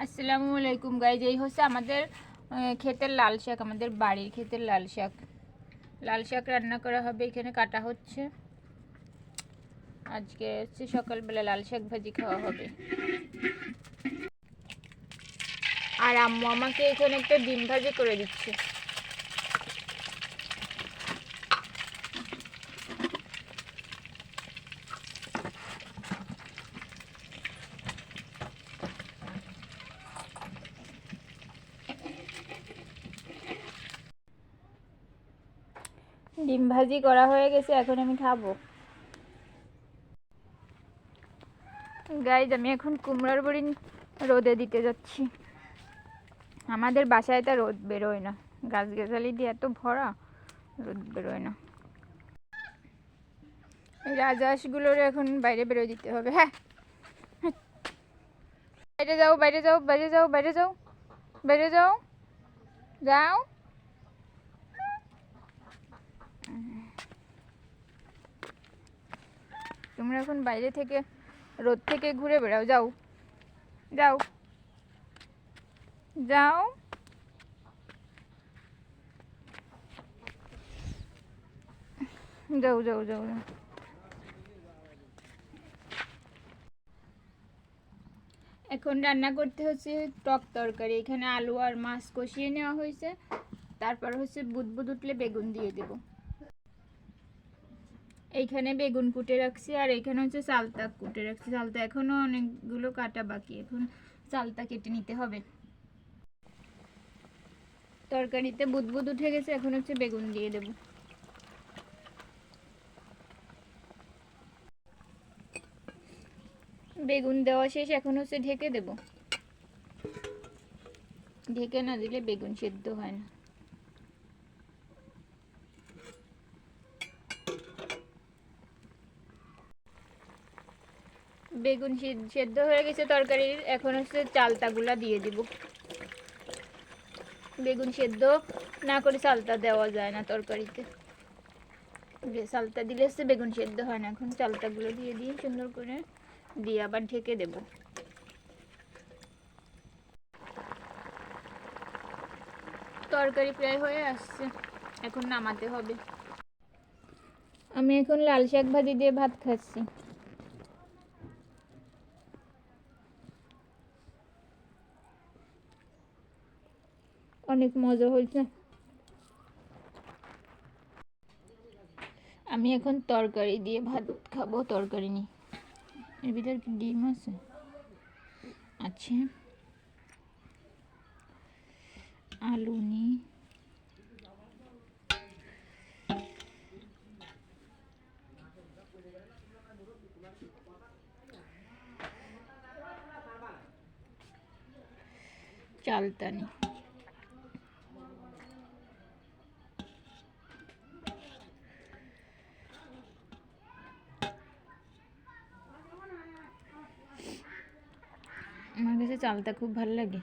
আসসালামু আলাইকুম গাইজ, এই হচ্ছে আমাদের ক্ষেতের লাল শাক, আমাদের বাড়ির ক্ষেতের লাল শাক। লাল শাক রান্না করা হবে, এখানে কাটা হচ্ছে। আজকে হচ্ছে সকালবেলা লাল শাক ভাজি খাওয়া হবে। আর আম্মু আমাকে এখানে একটা ডিম ভাজি করে দিচ্ছে। ডিম ভাজি করা হয়ে গেছে, এখন আমি খাবো। গাইজ, আমি এখন কুমড়ার বড়ি রোদে দিতে যাচ্ছি। আমাদের বাসায় তো রোদ বেরোয় না, গাছগাছালি দিয়ে এত ভরা, রোদ বেরোয় না। এই রাজহাঁসগুলোর এখন বাইরে বেরোয় দিতে হবে। হ্যাঁ, বাইরে যাও, বাইরে যাও, বাইরে যাও, বাইরে যাও, বাইরে যাও, যাও। তোমরা এখন বাইরে থেকে রোদ থেকে ঘুরে বেড়াও, যাও যাও যাও। যাও যাও যাও যাও। এখন রান্না করতে হচ্ছে টক তরকারি। এখানে আলু আর মাছ কষিয়ে নেওয়া হয়েছে, তারপর হচ্ছে বুদবুদ উঠলে বেগুন দিয়ে দেব। এইখানে বেগুন কুটে রাখছি, আর এখানে হচ্ছে চালতা কুটে রাখছি। চালতা এখনো অনেকগুলো কাটা বাকি, এখন চালতা কেটে নিতে হবে। তরকারিতে বুদবুদ উঠে গেছে, এখন হচ্ছে বেগুন দিয়ে দেব। বেগুন দেওয়া শেষ, এখন হচ্ছে ঢেকে দেব। ঢেকে না দিলে বেগুন সেদ্ধ হয় না। বেগুন সেদ্ধ হয়ে গেছে তরকারির, এখন হচ্ছে চালতাগুলা দিয়ে দিব। বেগুন সেদ্ধ না করে চালতা দেওয়া যায় না তরকারিতে, চালতা দিলে হচ্ছে বেগুন সেদ্ধ হয় না। এখন চালতাগুলো দিয়ে দিয়ে সুন্দর করে দিয়ে আবার ঢেকে দেব। তরকারি প্রায় হয়ে আসছে, এখন নামাতে হবে। আমি এখন লাল শাক ভাজি দিয়ে ভাত খাচ্ছি। অনেক মজা হয়েছে। আমি এখন তরকারি দিয়ে ভাত খাবো। তরকারি নি, এর ভিতরে কি ডিম আছে? আছে। আলু নি, চালতা নি। আমার কাছে চালতা খুব ভালো লাগে।